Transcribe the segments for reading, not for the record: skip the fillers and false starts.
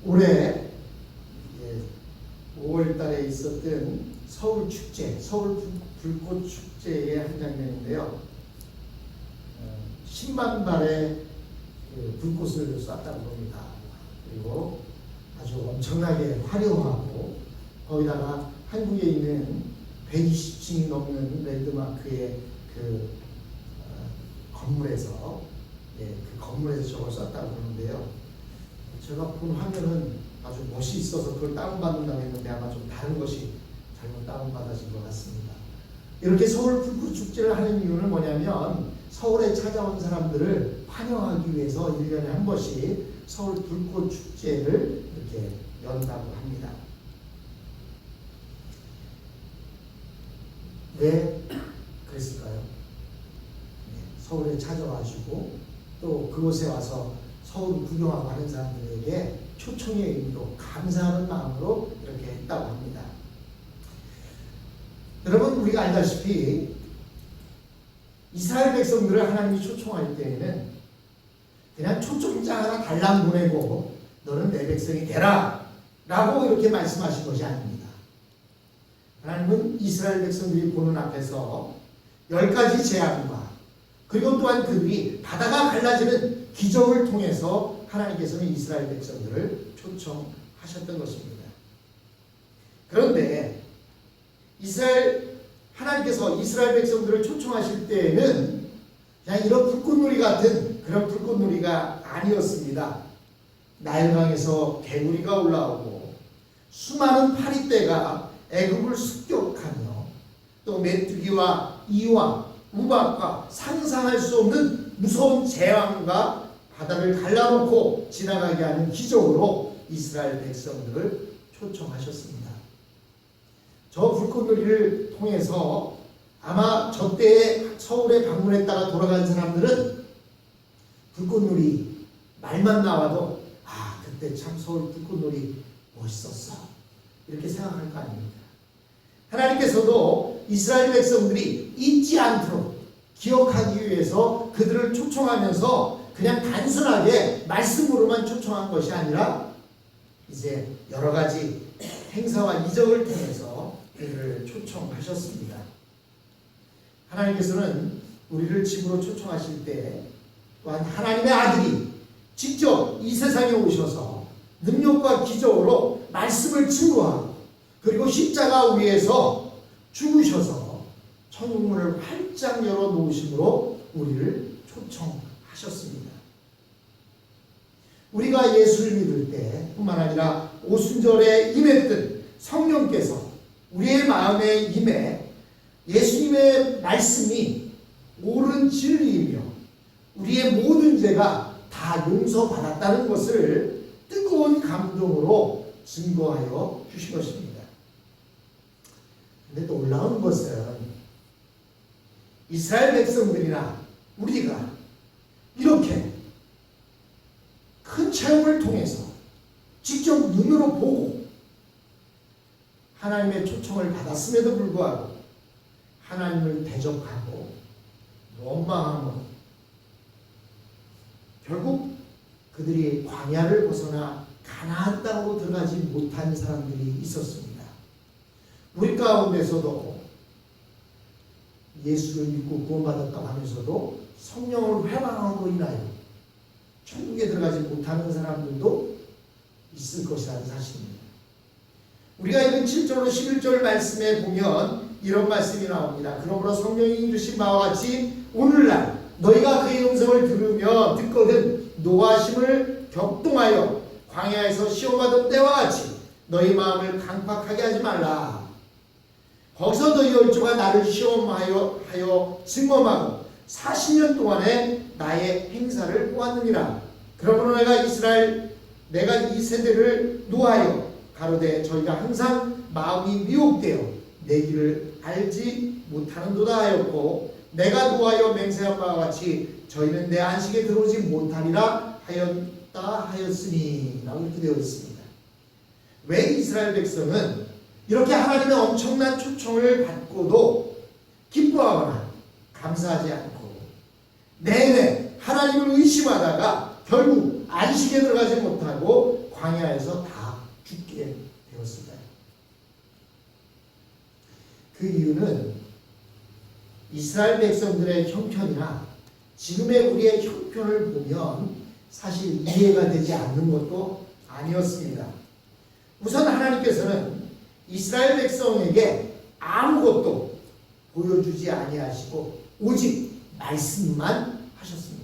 올해 5월 달에 있었던 서울 축제, 서울 불꽃 축제의 한 장면인데요. 10만 발의 불꽃을 쐈다고 합니다. 그리고 아주 엄청나게 화려하고 거기다가 한국에 있는 120층이 넘는 랜드마크의 건물에서 그 건물에서 저걸 쐈다고 그러는데요. 제가 본 화면은 아주 멋이 있어서 그걸 다운받는다고 했는데 아마 좀 다른 것이 잘못 다운받아진 것 같습니다. 이렇게 서울 불꽃축제를 하는 이유는 뭐냐면 서울에 찾아온 사람들을 환영하기 위해서 1년에 한 번씩 서울 불꽃축제를 이렇게 연다고 합니다. 왜 그랬을까요? 서울에 찾아와주고 또 그곳에 와서 서울 구경하고 하는 사람들에게 초청의 의미로 감사하는 마음으로 이렇게 했다고 합니다. 여러분, 우리가 알다시피 이스라엘 백성들을 하나님이 초청할 때에는 그냥 초청장 하나 달랑 보내고 너는 내 백성이 되라 라고 이렇게 말씀하신 것이 아닙니다. 하나님은 이스라엘 백성들이 보는 앞에서 10가지 재앙과 그리고 또한 그들이 바다가 갈라지는 기적을 통해서 하나님께서는 이스라엘 백성들을 초청하셨던 것입니다. 그런데 하나님께서 이스라엘 백성들을 초청하실 때에는 그냥 이런 불꽃놀이 같은 그런 불꽃놀이가 아니었습니다. 나일강에서 개구리가 올라오고 수많은 파리떼가 애굽을 습격하며 또 메뚜기와 이와 우박과 상상할 수 없는 무서운 재앙과 바다를 갈라놓고 지나가게 하는 기적으로 이스라엘 백성들을 초청하셨습니다. 저 불꽃놀이를 통해서 아마 저 때에 서울에 방문했다가 돌아간 사람들은 불꽃놀이 말만 나와도 그때 참 서울 불꽃놀이 멋있었어 이렇게 생각할 거 아닙니까? 하나님께서도 이스라엘 백성들이 잊지 않도록 기억하기 위해서 그들을 초청하면서 그냥 단순하게 말씀으로만 초청한 것이 아니라 이제 여러 가지 행사와 이적을 통해서 그들을 초청하셨습니다. 하나님께서는 우리를 집으로 초청하실 때 또한 하나님의 아들이 직접 이 세상에 오셔서 능력과 기적으로 말씀을 증거하고 그리고 십자가 위에서 죽으셔서 천국문을 활짝 열어놓으심으로 우리를 초청하셨습니다. 우리가 예수를 믿을 때 뿐만 아니라 오순절에 임했던 성령께서 우리의 마음에 임해 예수님의 말씀이 옳은 진리이며 우리의 모든 죄가 다 용서받았다는 것을 뜨거운 감동으로 증거하여 주신 것입니다. 그런데 놀라운 것은 이스라엘 백성들이나 우리가 이렇게 큰 체험을 통해서 직접 눈으로 보고 하나님의 초청을 받았음에도 불구하고 하나님을 대적하고 원망하고 결국 그들이 광야를 벗어나 가나안 땅으로 들어가지 못한 사람들이 있었습니다. 우리 가운데서도 예수를 믿고 구원받았다고 하면서도 성령을 회방함으로 인하여 천국에 들어가지 못하는 사람들도 있을 것이라는 사실입니다. 우리가 읽은 7절로 11절 말씀에 보면 이런 말씀이 나옵니다. 그러므로 성령이 이르신 바와 같이 오늘날 너희가 그의 음성을 들으며 듣거든 노하심을 격동하여 광야에서 시험받은 때와 같이 너희 마음을 강팍하게 하지 말라. 거기서 너희 열조가 나를 시험하여 증언하고 40년 동안에 나의 행사를 보았느니라. 그러므로 내가 이 세대를 노하여 가로되 저희가 항상 마음이 미혹되어 내 길을 알지 못하는도다 하였고 내가 노하여 맹세한 바와 같이 저희는 내 안식에 들어오지 못하리라 하였으니 라고 이렇게 되어 있습니다. 왜 이스라엘 백성은 이렇게 하나님의 엄청난 초청을 받고도 기뻐하거나 감사하지 않고 내내 하나님을 의심하다가 결국 안식에 들어가지 못하고 광야에서 다 죽게 되었을까요? 그 이유는 이스라엘 백성들의 형편이나 지금의 우리의 형편을 보면 사실 이해가 되지 않는 것도 아니었습니다. 우선 하나님께서는 이스라엘 백성에게 아무것도 보여주지 아니하시고 오직 말씀만 하셨습니다.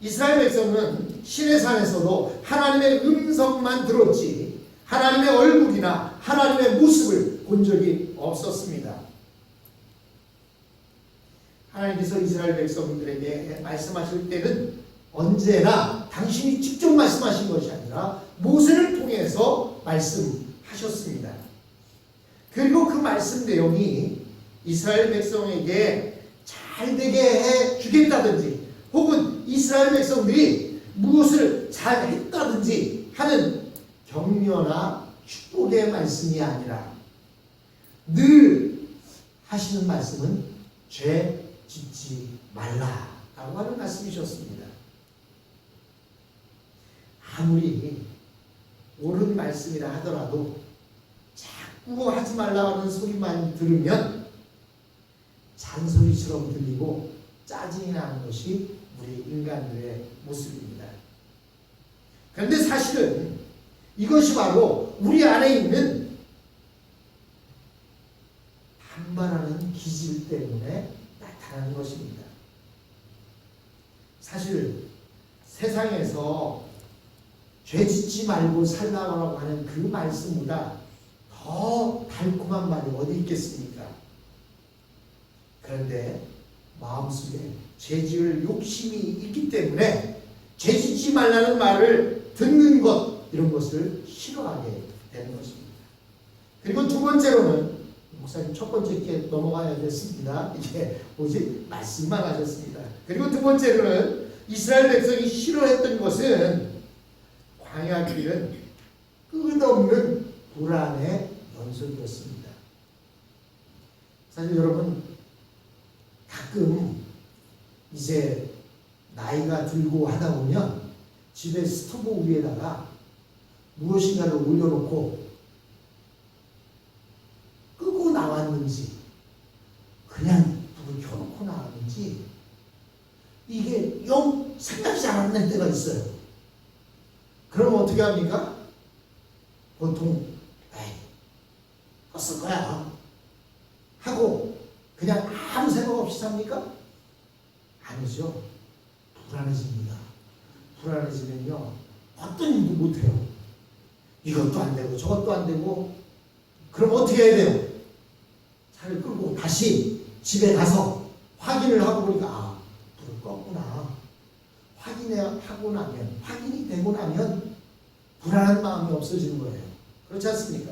이스라엘 백성은 시내산에서도 하나님의 음성만 들었지 하나님의 얼굴이나 하나님의 모습을 본 적이 없었습니다. 하나님께서 이스라엘 백성들에게 말씀하실 때는 언제나 당신이 직접 말씀하신 것이 아니라 모세를 통해서 말씀하셨습니다. 그리고 그 말씀 내용이 이스라엘 백성에게 잘 되게 해 주겠다든지 혹은 이스라엘 백성들이 무엇을 잘 했다든지 하는 격려나 축복의 말씀이 아니라 늘 하시는 말씀은 죄 짓지 말라라고 하는 말씀이셨습니다. 아무리 옳은 말씀이라 하더라도 자꾸 하지 말라는 소리만 들으면 잔소리처럼 들리고 짜증이 나는 것이 우리 인간들의 모습입니다. 그런데 사실은 이것이 바로 우리 안에 있는 반발하는 기질 때문에 나타나는 것입니다. 사실 세상에서 죄 짓지 말고 살라고 하는 그 말씀보다 더 달콤한 말이 어디 있겠습니까? 그런데 마음속에 죄 지을 욕심이 있기 때문에 죄 짓지 말라는 말을 듣는 것 이런 것을 싫어하게 되는 것입니다. 그리고 두 번째로는 목사님 첫 번째 게 넘어가야 됐습니다. 이게 오직 말씀만 하셨습니다. 그리고 두 번째로는 이스라엘 백성이 싫어했던 것은 광야 길은 끝없는 불안의 연속이었습니다. 사실 여러분 가끔 이제 나이가 들고 하다 보면 집에 스토브 위에다가 무엇인가를 올려놓고 끄고 나왔는지 그냥 불을 켜놓고 나왔는지 이게 영 생각지 않았는 때가 있어요. 그럼 어떻게 합니까? 보통 에이 껐을 거야 하고 그냥 아무 생각 없이 삽니까? 아니죠. 불안해집니다. 불안해지면요 어떤 일도 못해요. 이것도 안 되고 저것도 안 되고 그럼 어떻게 해야 돼요? 차를 끌고 다시 집에 가서 확인을 하고 보니까 아 불을 껐구나. 확인이 되고 나면 불안한 마음이 없어지는 거예요. 그렇지 않습니까?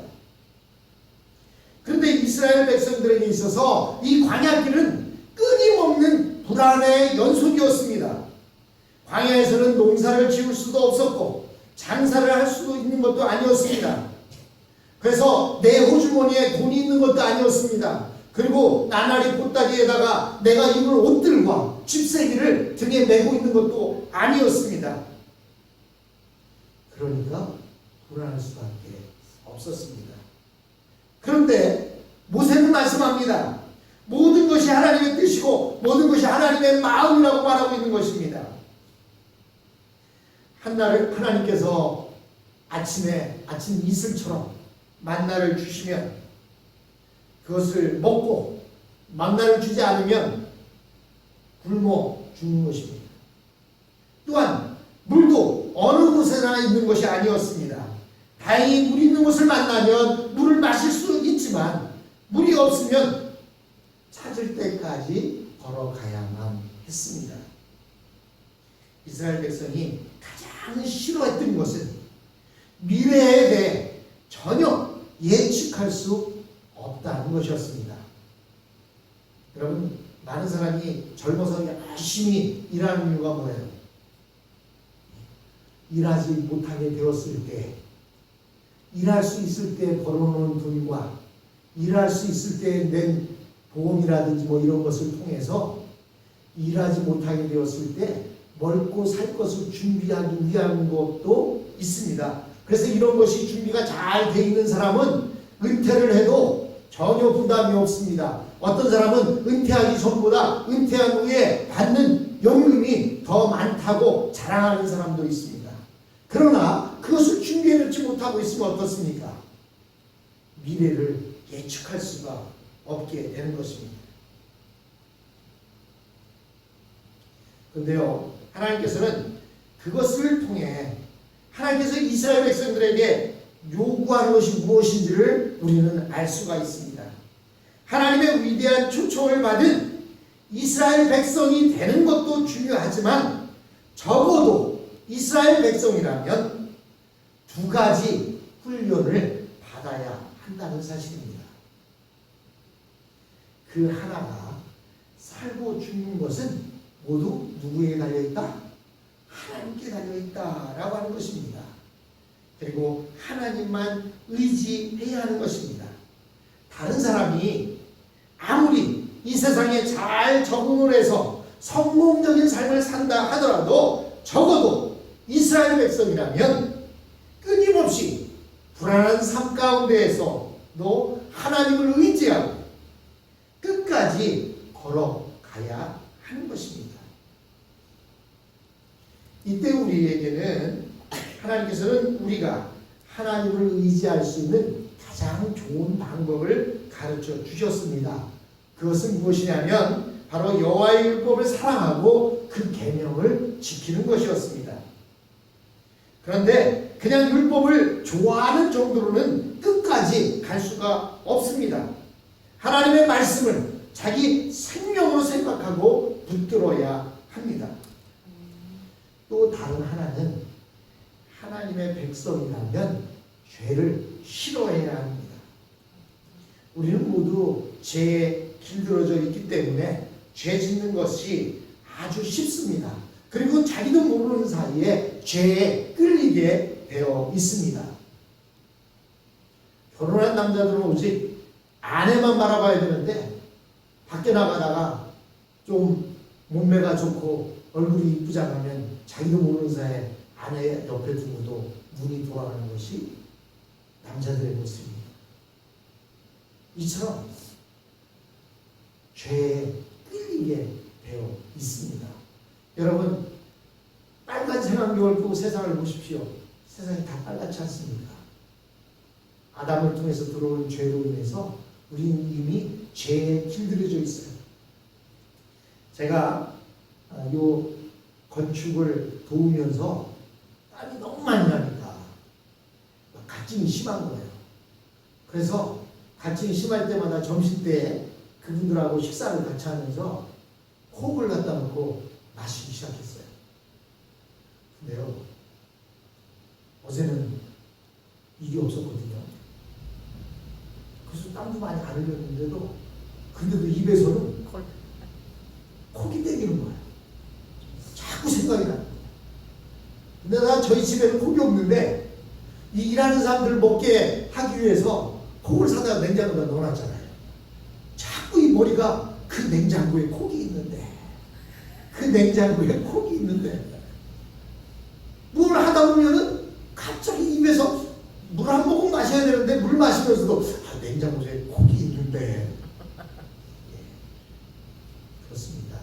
그런데 이스라엘 백성들에게 있어서 이 광야길은 끊임없는 불안의 연속이었습니다. 광야에서는 농사를 지을 수도 없었고 장사를 할 수도 있는 것도 아니었습니다. 그래서 내 호주머니에 돈이 있는 것도 아니었습니다. 그리고 나날이 보따리에다가 내가 입을 옷들과 집세기를 등에 메고 있는 것도 아니었습니다. 그러니까 불안할 수밖에 없었습니다. 그런데 모세는 말씀합니다. 모든 것이 하나님의 뜻이고 모든 것이 하나님의 마음이라고 말하고 있는 것입니다. 한날을 하나님께서 아침 이슬처럼 만나를 주시면 그것을 먹고 만나를 주지 않으면 굶어 죽는 것입니다. 또한 물도 어느 곳에나 있는 것이 아니었습니다. 다행히 물 있는 곳을 만나면 물을 마실 수 있지만 물이 없으면 찾을 때까지 걸어가야만 했습니다. 이스라엘 백성이 가장 싫어했던 것은 미래에 대해 전혀 예측할 수 없다는 것이었습니다. 여러분 많은 사람이 젊어서 열심히 일하는 이유가 뭐예요? 일하지 못하게 되었을 때 일할 수 있을 때 벌어놓은 돈과 일할 수 있을 때 낸 보험이라든지 뭐 이런 것을 통해서 일하지 못하게 되었을 때 먹고 살 것을 준비하기 위한 것도 있습니다. 그래서 이런 것이 준비가 잘 돼 있는 사람은 은퇴를 해도 전혀 부담이 없습니다. 어떤 사람은 은퇴하기 전보다 은퇴한 후에 받는 연금이 더 많다고 자랑하는 사람도 있습니다. 그러나 그것을 준비해놓지 못하고 있으면 어떻습니까? 미래를 예측할 수가 없게 되는 것입니다. 그런데요, 하나님께서는 그것을 통해 하나님께서 이스라엘 백성들에게 요구하는 것이 무엇인지를 우리는 알 수가 있습니다. 하나님의 위대한 초청을 받은 이스라엘 백성이 되는 것도 중요하지만 적어도 이스라엘 백성이라면 두 가지 훈련을 받아야 한다는 사실입니다. 그 하나가 살고 죽는 것은 모두 누구에게 달려있다? 하나님께 달려있다라고 하는 것입니다. 그리고 하나님만 의지해야 하는 것입니다. 다른 사람이 아무리 이 세상에 잘 적응을 해서 성공적인 삶을 산다 하더라도 적어도 이스라엘 백성이라면 끊임없이 불안한 삶 가운데에서도 하나님을 의지하고 끝까지 걸어가야 하는 것입니다. 이때 우리에게는 하나님께서는 우리가 하나님을 의지할 수 있는 가장 좋은 방법을 가르쳐 주셨습니다. 그것은 무엇이냐면 바로 여호와의 율법을 사랑하고 그 계명을 지키는 것이었습니다. 그런데 그냥 율법을 좋아하는 정도로는 끝까지 갈 수가 없습니다. 하나님의 말씀을 자기 생명으로 생각하고 붙들어야 합니다. 또 다른 하나는 하나님의 백성이라면 죄를 싫어해야 합니다. 우리는 모두 죄에 길들어져 있기 때문에 죄 짓는 것이 아주 쉽습니다. 그리고 자기도 모르는 사이에 죄에 끌리게 되어 있습니다. 결혼한 남자들은 오직 아내만 바라봐야 되는데 밖에 나가다가 좀 몸매가 좋고 얼굴이 이쁘장하면 자기도 모르는 사이에 아내 옆에 두고도 눈이 돌아가는 것이 남자들의 모습입니다. 이처럼 죄에 끌리게 되어 있습니다. 여러분, 빨간색 안경을 보고 세상을 보십시오. 세상이 다 빨갛지 않습니까? 아담을 통해서 들어온 죄로 인해서 우리는 이미 죄에 길들여져 있어요. 제가 요 건축을 도우면서 땀이 너무 많이 나니까 갈증이 심한 거예요. 그래서 갈증이 심할 때마다 점심때 그분들하고 식사를 같이 하면서 콕을 갖다 놓고 마시기 시작했어요. 근데요, 어제는 이게 없었거든요. 그래서 땀도 많이 안 흘렸는데도 근데도 입에서는 콕이 땡기는 거예요. 자꾸 생각이 나요. 근데 나 저희 집에는 콕이 없는데 이 일하는 사람들 먹게 하기 위해서 콕을 사다가 냉장고에다 넣어놨잖아요. 자꾸 이 머리가 그 냉장고에 콕이 있는데 그 냉장고에 콕이 있는데 뭘 하다 보면은 갑자기 입에서 물 한 모금 마셔야 되는데 물 마시면서도 냉장고에 콕이 있는데 그렇습니다.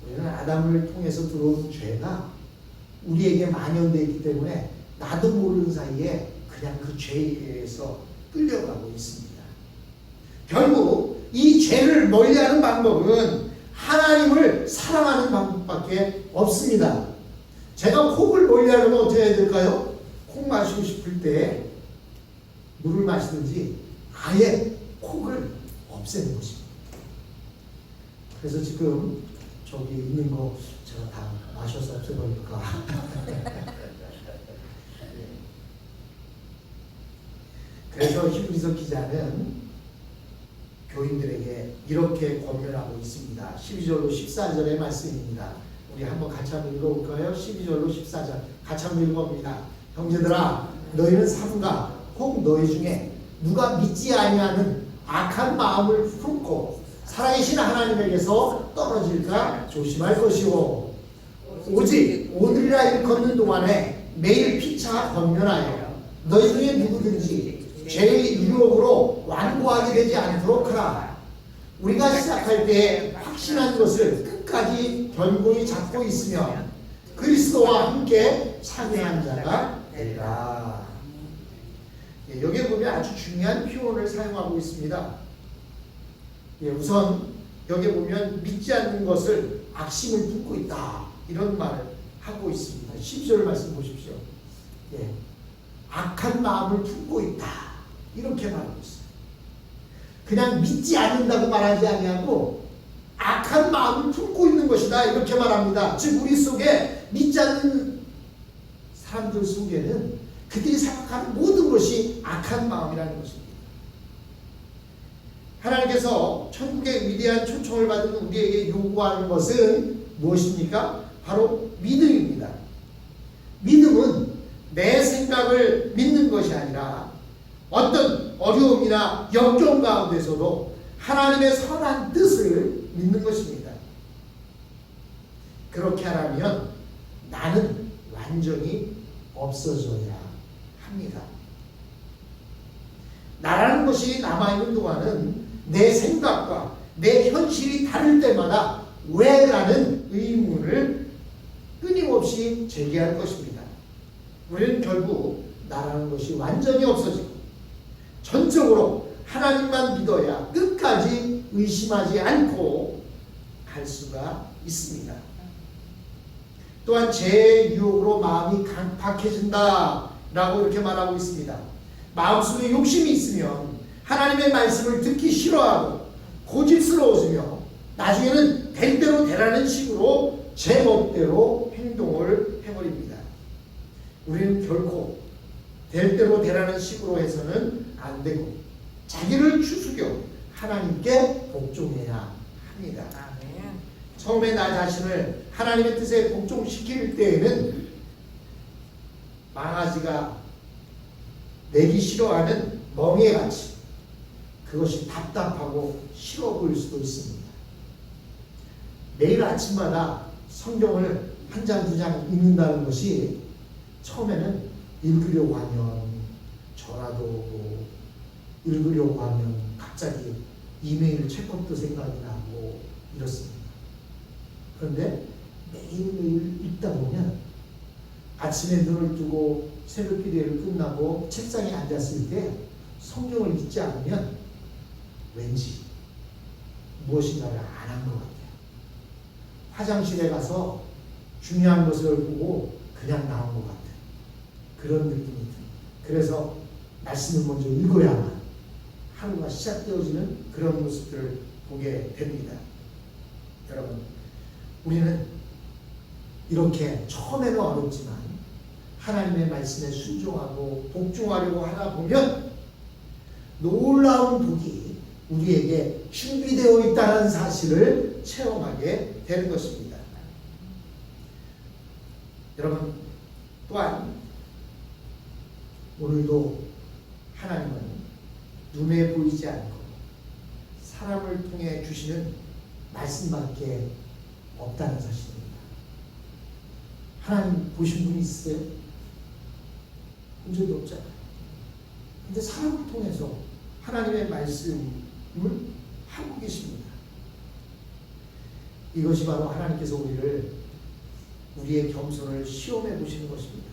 우리는 아담을 통해서 들어온 죄가 우리에게 만연되어 있기 때문에 나도 모르는 사이에 그냥 그 죄에 의해서 끌려가고 있습니다. 결국 이 죄를 멀리하는 방법은 하나님을 사랑하는 방법밖에 없습니다. 제가 콕을 멀리하려면 어떻게 해야 될까요? 콕 마시고 싶을 때 물을 마시든지 아예 콕을 없애는 것입니다. 그래서 지금 저기 있는 거 제가 다 마셔서 없애버릴까? 그래서 히브리서 기자는 교인들에게 이렇게 권면하고 있습니다. 12절로 14절의 말씀입니다. 우리 한번 같이 한번 읽어볼까요? 12절로 14절 같이 한번 읽어봅니다. 형제들아, 너희는 삼가 혹 너희 중에 누가 믿지 아니하는 악한 마음을 품고 살아계신 하나님에게서 떨어질까 조심할 것이오. 오직 오늘이라 일컫는 동안에 매일 피차 권면하여 너희 중에 누구든지 죄의 유혹으로 완고하게 되지 않도록 하라. 우리가 시작할 때 확신한 것을 끝까지 견고히 잡고 있으면 그리스도와 함께 참여한 자가 되리라. 여기에 보면 아주 중요한 표현을 사용하고 있습니다. 우선 여기에 보면 믿지 않는 것을 악심을 품고 있다, 이런 말을 하고 있습니다. 10절 말씀 보십시오. 악한 마음을 품고 있다, 이렇게 말하고 있어요. 그냥 믿지 않는다고 말하지 아니하고 악한 마음을 품고 있는 것이다, 이렇게 말합니다. 즉 우리 속에 믿지 않는 사람들 속에는 그들이 생각하는 모든 것이 악한 마음이라는 것입니다. 하나님께서 천국의 위대한 초청을 받은 우리에게 요구하는 것은 무엇입니까? 바로 믿음입니다. 믿음은 내 생각을 믿는 것이 아니라 어떤 어려움이나 역경 가운데서도 하나님의 선한 뜻을 믿는 것입니다. 그렇게 하려면 나는 완전히 없어져야 합니다. 나라는 것이 남아있는 동안은 내 생각과 내 현실이 다를 때마다 왜? 라는 의문을 끊임없이 제기할 것입니다. 우리는 결국 나라는 것이 완전히 없어지고 전적으로 하나님만 믿어야 끝까지 의심하지 않고 갈 수가 있습니다. 또한 죄의 유혹으로 마음이 강팍해진다 라고 이렇게 말하고 있습니다. 마음속에 욕심이 있으면 하나님의 말씀을 듣기 싫어하고 고집스러워지며 나중에는 될 대로 되라는 식으로 제멋대로 행동을 해버립니다. 우리는 결코 될 대로 되라는 식으로 해서는 안 되고 자기를 추스겨 하나님께 복종해야 합니다. 처음에 나 자신을 하나님의 뜻에 복종시킬 때에는 망아지가 내기 싫어하는 멍에같이 그것이 답답하고 싫어 보일 수도 있습니다. 매일 아침마다 성경을 한 장, 두 장 읽는다는 것이 처음에는 읽으려고 하면 전화도 오고 읽으려고 하면 갑자기 이메일 체크업도 생각이 나고 이렇습니다. 그런데 매일매일 읽다 보면 아침에 눈을 뜨고 새벽 기도를 끝나고 책상에 앉았을 때 성경을 읽지 않으면 왠지 무엇인가를 안 한 것 같아요. 화장실에 가서 중요한 것을 보고 그냥 나온 것 같아요. 그런 느낌이 듭니다. 그래서 말씀을 먼저 읽어야만 하루가 시작되어지는 그런 모습들을 보게 됩니다. 여러분, 우리는 이렇게 처음에는 어렵지만 하나님의 말씀에 순종하고 복종하려고 하다 보면 놀라운 복이 우리에게 준비되어 있다는 사실을 체험하게 되는 것입니다. 여러분, 또한 오늘도 하나님은 눈에 보이지 않고 사람을 통해 주시는 말씀밖에 없다는 사실입니다. 하나님 보신 분이 있으세요? 본 적이 없잖아요. 근데 사람을 통해서 하나님의 말씀을 하고 계십니다. 이것이 바로 하나님께서 우리의 겸손을 시험해 보시는 것입니다.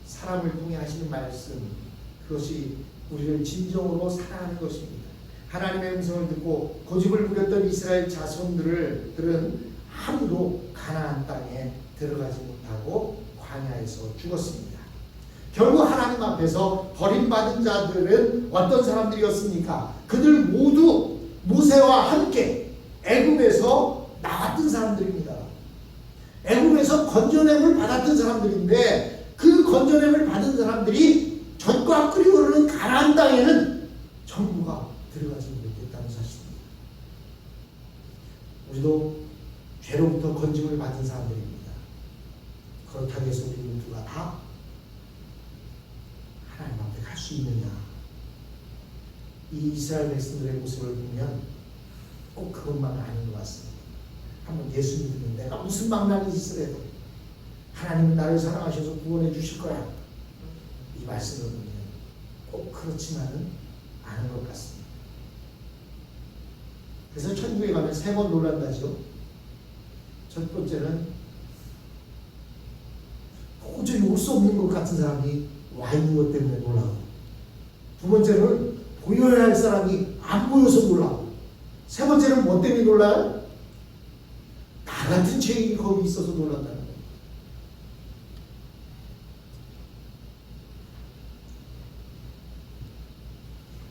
사람을 통해 하시는 말씀, 그것이 우리를 진정으로 사랑하는 것입니다. 하나님의 음성을 듣고 고집을 부렸던 이스라엘 자손들은 아무도 가나안 땅에 들어가지 못하고 광야에서 죽었습니다. 결국 하나님 앞에서 버림받은 자들은 어떤 사람들이었습니까? 그들 모두 모세와 함께 애굽에서 나왔던 사람들입니다. 애굽에서 건져냄을 받았던 사람들인데 그 건져냄을 받은 사람들이 젖과 끓이 흐르는 가나안 땅에는 전부가 들어가지 못했다는 사실입니다. 우리도 죄로부터 건짐을 받은 사람들입니다. 그렇다고 해서 우리 모두가 다 하나님 앞에 갈 수 있느냐? 이 이스라엘 백성들의 모습을 보면 꼭 그것만은 아닌 것 같습니다. 한번 예수 믿으면 내가 무슨 망난이 있으래도 하나님은 나를 사랑하셔서 구원해 주실 거야. 이 말씀을 보면 꼭 그렇지만은 않은 것 같습니다. 그래서 천국에 가면 3번 놀란다죠. 첫 번째는 도저히 올 수 없는 것 같은 사람이 와 있는 것 때문에 놀라고, 두 번째는 보여야 할 사람이 안 보여서 놀라고, 세 번째는 뭐 때문에 놀라요? 나 같은 죄인이 거기 있어서 놀란다는 거예요.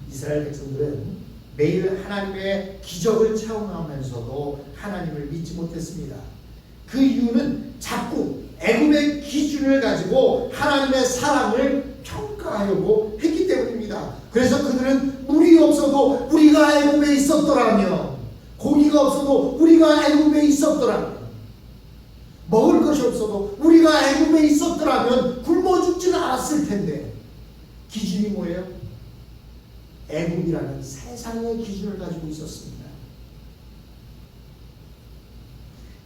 이스라엘 백성들은 매일 하나님의 기적을 체험하면서도 하나님을 믿지 못했습니다. 그 이유는 자꾸 애굽의 기준을 가지고 하나님의 사랑을 평가하려고 했기 때문입니다. 그래서 그들은 물이 없어도 우리가 애굽에 있었더라면, 고기가 없어도 우리가 애굽에 있었더라면, 먹을 것이 없어도 우리가 애굽에 있었더라면 굶어 죽지는 않았을 텐데, 기준이 뭐예요? 애굽이라는 세상의 기준을 가지고 있었습니다.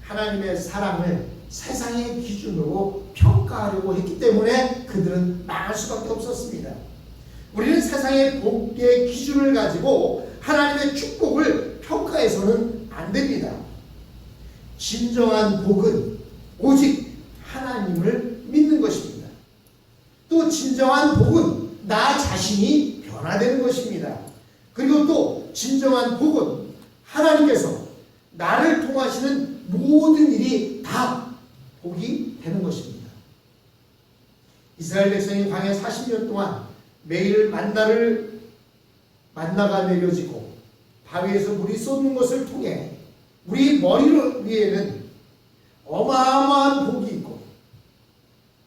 하나님의 사랑을 세상의 기준으로 평가하려고 했기 때문에 그들은 망할 수밖에 없었습니다. 우리는 세상의 복의 기준을 가지고 하나님의 축복을 평가해서는 안 됩니다. 진정한 복은 오직 하나님을 믿는 것입니다. 또 진정한 복은 나 자신이 변화되는 것입니다. 그리고 또 진정한 복은 하나님께서 나를 통하시는 모든 일이 다 복이 되는 것입니다. 이스라엘 백성이 광야 40년 동안 매일 만나가 내려지고 바위에서 물이 쏟는 것을 통해 우리 머리 위에는 어마어마한 복이 있고,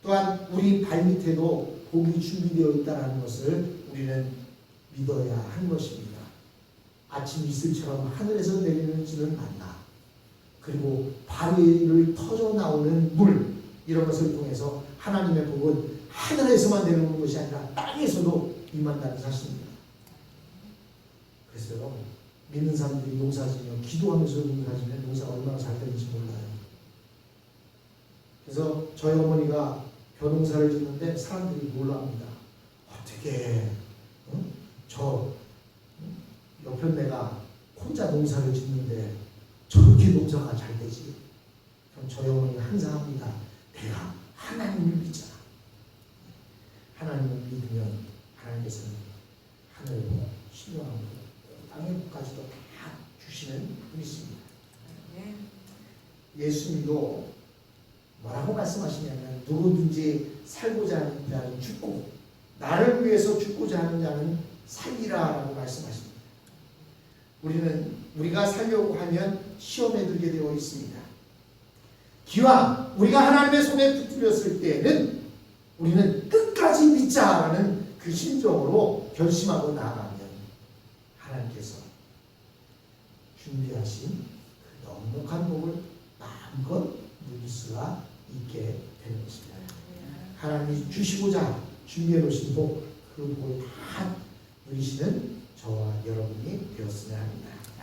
또한 우리 발밑에도 복이 준비되어 있다는 것을 우리는 믿어야 하는 것입니다. 아침 이슬처럼 하늘에서 내리는 만나, 그리고 바위를 터져 나오는 물, 이런 것을 통해서 하나님의 복은 하늘에서만 내려오는 것이 아니라 땅에서도 임한다는 사실입니다. 그래서 여러분, 믿는 사람들이 농사지면, 기도하면서 농사지면 농사가 얼마나 잘 되는지 몰라요. 그래서 저희 어머니가 벼농사를 짓는데 사람들이 놀랍니다. 어떻게 저 옆에 내가 혼자 농사를 짓는데 저렇게 농사가 잘 되지? 그럼 저희 어머니가 항상 합니다. 내가 하나님을 믿잖아. 하나님을 믿으면 하나님께서는 하늘의 복, 신령한 복, 땅의 복까지도 다 주시는 분이십니다. 예수님도 뭐라고 말씀하시냐면, 누구든지 살고자 하는 자는 죽고 나를 위해서 죽고자 하는 자는 살리라라고 말씀하십니다. 우리가 살려고 하면 시험에 들게 되어 있습니다. 기왕 우리가 하나님의 손에 붙들렸을 때에는 우리는 끝까지 믿자라는 그 심정으로 결심하고 나아가면 하나님께서 준비하신 그 넉넉한 복을 마음껏 누릴 수가 있게 되는 것입니다. 하나님이 주시고자 준비해 놓으신 복, 그 복을 다 누리시는 저와 여러분이 되었으면 합니다.